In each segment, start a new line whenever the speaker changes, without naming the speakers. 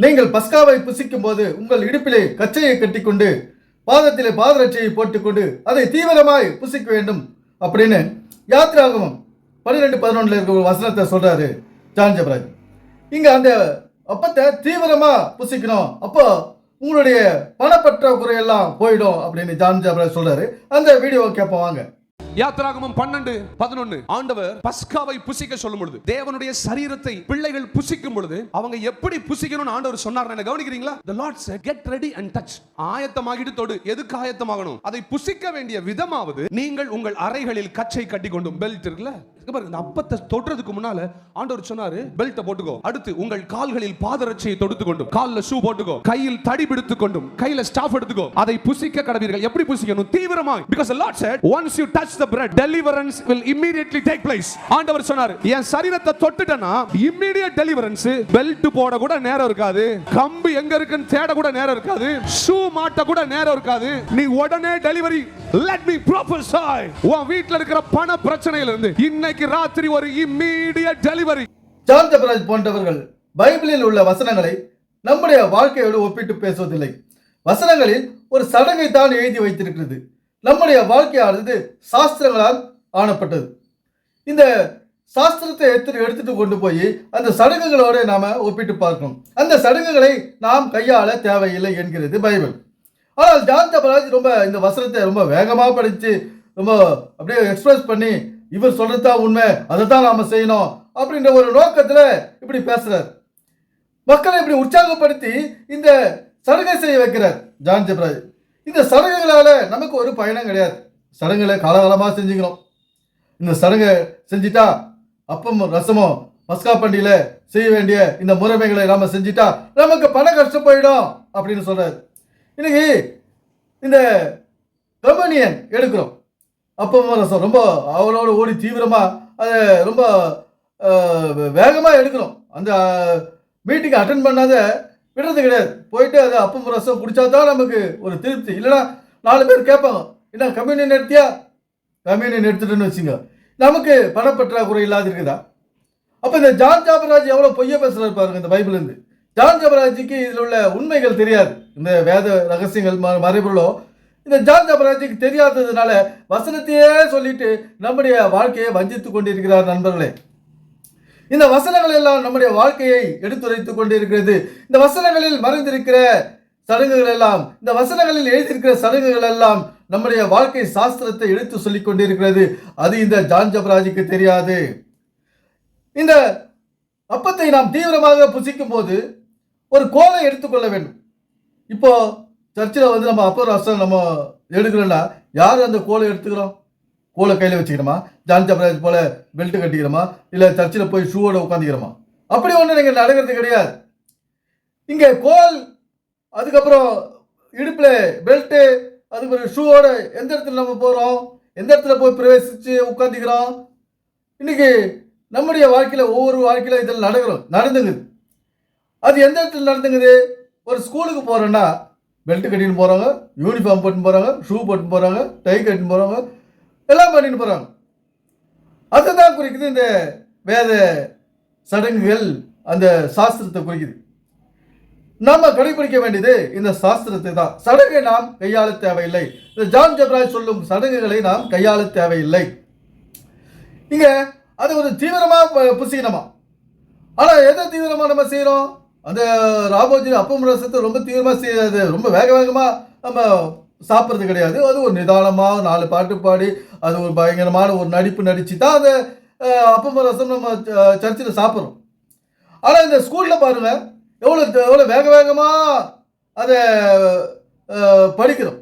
நீங்கள் பஸ்காவை புசிக்கும் போது உங்கள் இடுப்பிலே கச்சையை கட்டிக்கொண்டு பாதத்திலே பாதரட்சையை போட்டுக்கொண்டு அதை தீவிரமாய் புசிக்க வேண்டும் அப்படின்னு யாத்திராகமம் 12:11 இருக்கிற ஒரு வசனத்தை சொல்றாரு ஜான் ஜெபராஜ். இங்க அந்த அப்பத்தை தீவிரமா புசிக்கணும், அப்போ உங்களுடைய பணப்பற்றாக்குறை எல்லாம் போயிடும் அப்படின்னு ஜான் ஜெபராஜ் சொல்றாரு. அந்த வீடியோவை கேட்போம் வாங்க.
யாத்திராகமம் 12:11 ஆண்டவர் பஸ்காவை புசிக்க சொல்லும் பொழுது, தேவனுடைய சரீரத்தை பிள்ளைகள் புசிக்கும் பொழுது அவங்க எப்படி புசிக்கணும்னு ஆண்டவர் சொன்னார். கவனிக்கிறீங்களா? The Lord said, get ready and touch. ஆயத்தமாகிட்டு தொடு. எதுக்கு ஆயத்தமாகணும்? அதை புசிக்க வேண்டிய விதமாவது நீங்கள் உங்கள் அறைகளில் கச்சை கட்டி கொண்டும், பெல்ட் இருக்குல்ல, இந்த அப்பத்தை தொடுறதுக்கு முன்னால ஆண்டவர் சொன்னாரு பெல்ட்டை போட்டுக்கோ. அடுத்து உங்கள் கால்களில் பாதரட்சையை தொடுத்து கொண்டும், கால்ல ஷூ போட்டுக்கோ, கையில் தடி பிடித்துக் கொண்டும், கையில ஸ்டாஃப் எடுத்துக்கோ. அதை புசிக்க கடவீர்கள். எப்படி புசிக்கணும்? தீவிரமாக. Because the Lord said, once you touch the bread, deliverance will immediately take place. ஆண்டவர் சொன்னாரு, என் சரீரத்தை தொட்டுட்டனா immediate deliverance. பெல்ட் போட கூட நேரம் இருக்காது, கம்பு எங்க இருக்குன்னு தேட கூட நேரம் இருக்காது, ஷூ மாட்ட கூட நேரம் இருக்காது. நீ உடனே டெலிவரி. Let me prophesy. உன் வீட்ல இருக்கிற பண பிரச்சனையில இருந்து இன்னைக்கு ராத்திரி ஒரு immediate delivery.
ஜான் ஜெபராஜ் போன்றவர்கள் பைபிளில் உள்ள வசனங்களை நம்முடைய வாழ்க்கையோடு ஒப்பிட்டு பேசுவதில்லை. வசனங்களில் ஒரு சடங்கை தான் எழுதி வைத்திருக்கிறது. நம்முடைய வாழ்க்கையானது சாஸ்திரங்களால் ஆனப்பட்டது. இந்த சாஸ்திரத்தை எடுத்துட்டு கொண்டு போய் அந்த சடங்குகளோடு நாம ஒப்பிட்டு பார்க்கணும். அந்த சடங்குகளை நாம் கையாள தேவையில்லை என்கிறது பைபிள். ஆனால் ஜான் ஜெபராஜ் ரொம்ப இந்த வசனத்தை ரொம்ப வேகமாக படித்து ரொம்ப அப்படியே எக்ஸ்பிரஸ் பண்ணி, இவர் சொல்றதுதான் உண்மை, அதை தான் நாம செய்யணும் அப்படின்ற ஒரு நோக்கத்தில் இப்படி பேசுறார். மக்களை இப்படி உற்சாகப்படுத்தி இந்த சடங்கை செய்ய வைக்கிறார் ஜான் ஜெபராஜ். இந்த சடங்குகளால நமக்கு ஒரு பயணம் கிடையாது. சடங்குகளை காலகாலமாக செஞ்சுக்கிறோம். இந்த சடங்கை செஞ்சுட்டா அப்பம் ரசமோ பஸ்கா பண்டிகையில செய்ய வேண்டிய இந்த முறைமைகளை நாம செஞ்சுட்டா நமக்கு பண கஷ்டம் போயிடும் அப்படின்னு சொல்றாரு. இன்னைக்கு இந்த கம்யூனியன் எடுக்கிறோம், அப்பம் ரசம் ரொம்ப அவளோட ஓடி தீவிரமா அதை ரொம்ப வேகமாக எடுக்கிறோம். அந்த மீட்டிங் அட்டன் பண்ணாத விடுறது கிடையாது. போயிட்டு அதை அப்பம் ரசம் குடிச்சா தான் நமக்கு ஒரு திருப்தி. இல்லைன்னா 4 பேர் கேட்பாங்க, என்ன கம்யூனியன் எடுத்தியா? கம்யூனியன் எடுத்துட்டுன்னு வச்சுங்க, நமக்கு பணப்பற்றாக்குறை இல்லாத இருக்குதா? அப்போ இந்த ஜான் ஜெபராஜ் எவ்வளோ பொய்ய பேசுறாரு பாருங்க இந்த பைபிள்லேருந்து. ஜான் ஜெபராஜுக்கு இதில் உள்ள உண்மைகள் தெரியாது. இந்த வேத ரகசியங்கள் மறைபொருளோ இந்த ஜான் ஜெபராஜுக்கு தெரியாததுனால வசனத்தையே சொல்லிட்டு நம்முடைய வாழ்க்கையை வஞ்சித்து கொண்டிருக்கிறார். நண்பர்களே, இந்த வசனங்கள் எல்லாம் நம்முடைய வாழ்க்கையை எடுத்துரைத்துக் கொண்டிருக்கிறது. இந்த வசனங்களில் மறைந்திருக்கிற சடங்குகள் எல்லாம், இந்த வசனங்களில் எழுதியிருக்கிற சடங்குகள் எல்லாம் நம்முடைய வாழ்க்கை சாஸ்திரத்தை எடுத்து சொல்லிக் கொண்டிருக்கிறது. அது இந்த ஜான் ஜெபராஜுக்கு தெரியாது. இந்த அப்பத்தை நாம் தீவிரமாக புசிக்கும் போது ஒரு கோலை எடுத்துக்கொள்ள வேண்டும். இப்போ சர்ச்சில் வந்து நம்ம அப்போ ரசம் நம்ம எடுக்கிறோம்னா யார் அந்த கோலை எடுத்துக்கிறோம்? கோலை கையில் வச்சுக்கிறோமா? ஜான் ஜெபராஜ் போல பெல்ட் கட்டிக்கிறோமா? இல்லை சர்ச்சில் போய் ஷூவோட உட்காந்துக்கிறோமா? அப்படி ஒன்று நீங்கள் நடக்கிறது கிடையாது. இங்கே கோல், அதுக்கப்புறம் இடுப்பில் பெல்ட்டு, அதுக்கு ஒரு ஷூவோட எந்த இடத்துல நம்ம போகிறோம், எந்த இடத்துல போய் பிரவேசித்து உட்காந்துக்கிறோம். இன்னைக்கு நம்முடைய வாழ்க்கையில் ஒவ்வொரு வாழ்க்கையில் இதில் நடந்துங்குது. அது எந்த இடத்துல நடந்துங்குது? ஒரு ஸ்கூலுக்கு போகிறோன்னா பெல்ட் கட்டின்னு போகிறாங்க, யூனிஃபார்ம் போட்டுன்னு போகிறாங்க, ஷூ போட்டுன்னு போகிறாங்க, டை கட்டின்னு போகிறாங்க, எல்லாம் பண்ணிட்டு போகிறாங்க. அதுதான் குறிக்குது இந்த வேத சடங்குகள், அந்த சாஸ்திரத்தை குறிக்குது. நாம் கடைபிடிக்க வேண்டியது இந்த சாஸ்திரத்தை தான். சடங்கை நாம் கையாள தேவையில்லை. இந்த ஜான் ஜெபராஜ் சொல்லும் சடங்குகளை நாம் கையாள தேவையில்லை. இங்கே அது ஒரு தீவிரமாக புசிக்கணுமா? ஆனால் எதை தீவிரமாக நம்ம செய்கிறோம்? அந்த ராபோஜி அப்பம் ரசத்தை ரொம்ப தீவிரமாக செய்யாது, ரொம்ப வேகமாக நம்ம சாப்பிட்றது கிடையாது. அது ஒரு நிதானமாக 4 பாட்டு பாடி அது ஒரு பயங்கரமான ஒரு நடிப்பு நடித்து தான் அந்த அப்பம் ரசம் நம்ம சர்ச்சில் சாப்பிட்றோம். ஆனால் இந்த ஸ்கூலில் பாருங்கள் எவ்வளோ வேகமாக அதை படிக்கிறோம்.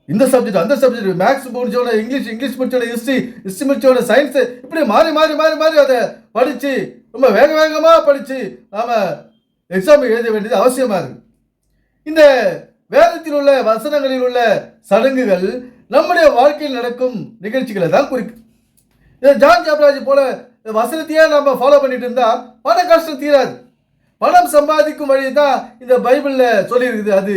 இந்த சப்ஜெக்ட் அந்த சப்ஜெக்ட், மேக்ஸ் முடிச்சோட இங்கிலீஷ் முடிச்சோட ஹிஸ்ட்ரி முடிச்சோட சயின்ஸு, இப்படி மாறி மாறி மாறி மாறி அதை படித்து ரொம்ப வேகமாக படித்து நாம் எக்ஸாம் எழுத வேண்டியது அவசியமாக இருக்குது. இந்த வேதத்தில் உள்ள வசனங்களில் உள்ள சடங்குகள் நம்முடைய வாழ்க்கையில் நடக்கும் நிகழ்ச்சிகளை தான் குறிக்கும். இதை ஜான் ஜெபராஜ் போல வசனத்தையே நம்ம ஃபாலோ பண்ணிட்டு இருந்தால் பண கஷ்டம் தீராது. பணம் சம்பாதிக்கும் வழி தான் இந்த பைபிளில் சொல்லியிருக்குது. அது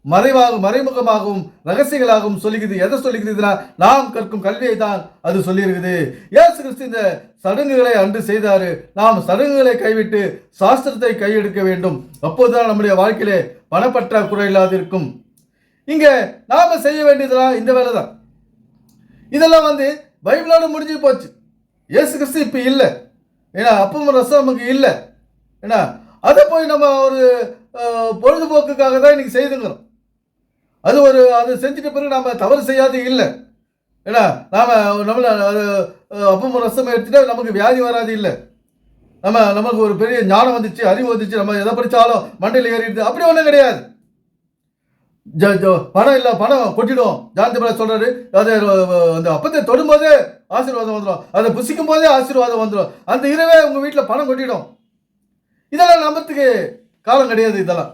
மறைமுகமாகவும் ரகசியங்களாகவும் சொல்லுகிறது. எதை சொல்லுகிறதுனா நாம் கற்கும் கல்வியை தான் அது சொல்லியிருக்குது. இயேசு கிறிஸ்து இந்த சடங்குகளை அன்று செய்தாரு. நாம் சடங்குகளை கைவிட்டு சாஸ்திரத்தை கையெடுக்க வேண்டும். அப்போதுதான் நம்முடைய வாழ்க்கையிலே பணப்பற்றாக்குறை இல்லாது இருக்கும். இங்க நாம செய்ய வேண்டியதெல்லாம் இந்த வேலை தான். இதெல்லாம் பைபிளோட முடிஞ்சு போச்சு. இயேசு கிறிஸ்து இப்ப இல்லை. ஏன்னா அப்பமும் ரசம் நமக்கு இல்லை. ஏன்னா அதை போய் நம்ம ஒரு பொழுதுபோக்குக்காக தான் இன்னைக்கு செய்துங்கிறோம். அது செஞ்சுட்ட பிறகு நாம தவறு செய்யாது இல்லை. ஏன்னா நம்மள அப்பமும் ரசம் எடுத்துட்டா நமக்கு வியாதி வராது இல்லை. நமக்கு ஒரு பெரிய ஞானம் வந்துச்சு, அறிவு வந்துச்சு, நம்ம எதை படித்தாலும் மண்டையில் ஏறிடுது, அப்படி ஒன்றும் கிடையாது. பணம் இல்லை, பணம் கொட்டிடும். ஜான் சொல்றாரு, அந்த அப்பத்தை தொடும்போதே ஆசீர்வாதம் வந்துடும், அதை புசிக்கும் போதே ஆசீர்வாதம் வந்துடும், அந்த இரவே உங்க வீட்டில் பணம் கொட்டிடும். இதெல்லாம் நம்பத்துக்கு காலம் கிடையாது. இதெல்லாம்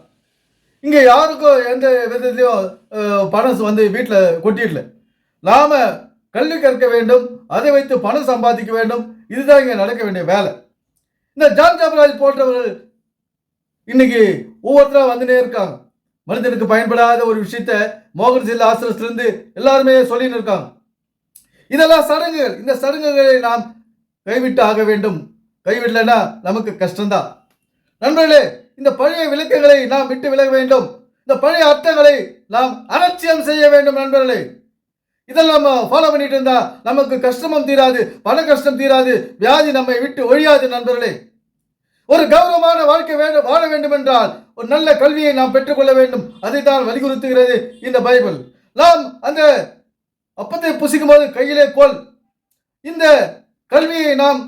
இங்க யாருக்கும் எந்த விதத்திலையும் பணம் வீட்டில் கொட்டிடல. நாம கல்வி கற்க வேண்டும், அதை வைத்து பணம் சம்பாதிக்க வேண்டும். இதுதான் இங்க நடக்க வேண்டிய வேலை. இந்த ஜான் ஜபராஜ் போன்றவர்கள் இன்னைக்கு ஒவ்வொருத்தரா வந்துட்டே இருக்காங்க. மனிதனுக்கு பயன்படாத ஒரு விஷயத்த மோகன் சில் ஆசிரத்திலிருந்து எல்லாருமே சொல்லின்னு இருக்காங்க. இதெல்லாம் சடங்குகள். இந்த சடங்குகளை நாம் கைவிட்டு ஆக வேண்டும். கைவிடலைன்னா நமக்கு கஷ்டம்தான். நண்பர்களே, இந்த பழைய விளக்கங்களை நாம் விட்டு விலக வேண்டும். இந்த பழைய அர்த்தங்களை நாம் அலட்சியம் செய்ய வேண்டும். நண்பர்களே, இதெல்லாம் நம்ம ஃபாலோ பண்ணிட்டு இருந்தா நமக்கு கஷ்டமும் தீராது, பண கஷ்டம் தீராது, வியாதி நம்மை விட்டு ஒழியாது. நண்பர்களே, ஒரு கௌரவமான வாழ்க்கை வாழ வேண்டும் என்றால் ஒரு நல்ல கல்வியை நாம் பெற்றுக்கொள்ள வேண்டும். அதை தான் வலியுறுத்துகிறது இந்த பைபிள். நாம் அந்த அப்பத்தை புசிக்கும் போது கையிலே கோல். இந்த கல்வியை நாம்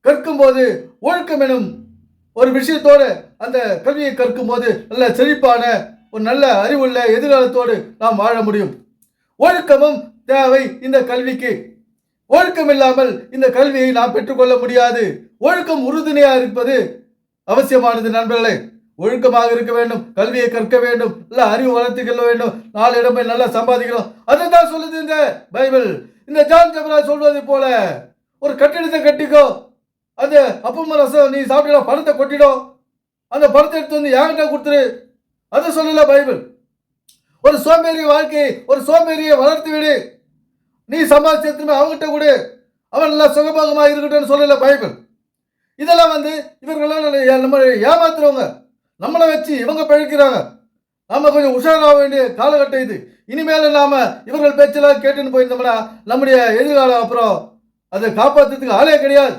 கற்கும் போது ஒழுக்கம் எனும் ஒரு விஷயத்தோடு அந்த கல்வியை கற்கும் போது நல்ல செழிப்பான ஒரு நல்ல அறிவுள்ள எதிர்காலத்தோடு நாம் வாழ முடியும். ஒழுக்கமும் தேவை இந்த கல்விக்கு. ஒழுக்கம் இல்லாமல் இந்த கல்வியை நாம் பெற்றுக்கொள்ள முடியாது. ஒழுக்கம் உறுதுணையாக இருப்பது அவசியமானது. நண்பர்களே, ஒழுக்கமாக இருக்க வேண்டும், கல்வியை கற்க வேண்டும், நல்ல அறிவு வளர்த்து கொள்ள வேண்டும், 4 இடமே நல்லா சம்பாதிக்கணும். அதுதான் சொல்லுது இந்த பைபிள். இந்த ஜான் ஜபராஜ் சொல்வதை போல ஒரு கட்டிடத்தை கட்டிக்கோ, அந்த அப்பம் ரசம் நீ சாப்பிட பணத்தை கொட்டிடும், அந்த பணத்தை எடுத்து என்கிட்ட கொடுத்துரு, அதை சொல்லல பைபிள். ஒரு சோம்பேறி வாழ்க்கையை, ஒரு சோம்பேறியை வளர்த்து விடு, நீ சம்பாதிச்சு அவங்ககிட்ட கொடு, அவன் நல்லா சுகபோகமாக இருக்கட்டும் சொல்லல பைபிள். இதெல்லாம் இவர்களெல்லாம் நம்ம ஏமாத்துறவங்க, நம்மளை வச்சு இவங்க பழிக்கிறாங்க. நாம கொஞ்சம் உஷாராக வேண்டிய காலகட்டம் இது. இனிமேல நாம இவர்கள் பேச்செல்லாம் கேட்டுன்னு போயிருந்தோம்னா நம்முடைய எதிர்காலம் அப்புறம் அதை காப்பாற்றுறதுக்கு ஆளே கிடையாது.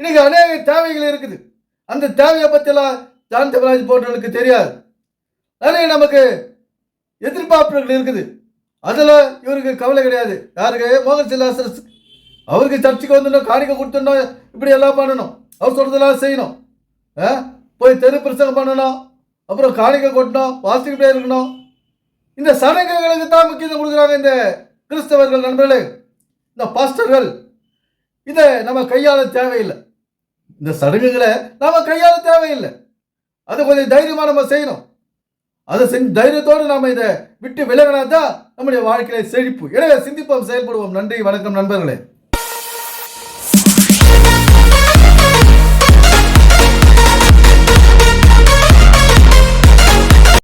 இன்னைக்கு அநேக தேவைகள் இருக்குது. அந்த தேவையை பற்றியெல்லாம் ஜான் ஜபராஜ் போன்றவர்களுக்கு தெரியாது. நிறைய நமக்கு எதிர்பார்ப்புகள் இருக்குது, அதில் இவருக்கு கவலை கிடையாது. யாருக்கு? மோகன் சிலாசர். அவருக்கு சர்ச்சுக்கு வந்துடணும், காணிக்கை கொடுத்துடணும், இப்படி எல்லாம் பண்ணணும், அவர் சொல்றதெல்லாம் செய்யணும், போய் தெரு பிரசங்கம் பண்ணணும், அப்புறம் காணிக்கை கொட்டணும், வாசிக்கிட்டே இருக்கணும். இந்த சடங்குகளுக்கு தான் முக்கியத்துவம் கொடுக்குறாங்க இந்த கிறிஸ்தவர்கள். நண்பர்களே, இந்த பாஸ்டர்கள் இதை நம்ம கையாள தேவையில்லை. இந்த சடங்குகளை நாம கையாள தேவையில்லை. அதை கொஞ்சம் தைரியமா நம்ம செய்யணும். அதை செஞ்சு தைரியத்தோடு நாம இதை விட்டு விலகினா தான் நம்முடைய வாழ்க்கையில செழிப்பு. எனவே சிந்திப்போம், செயல்படுவோம். நன்றி, வணக்கம் நண்பர்களே.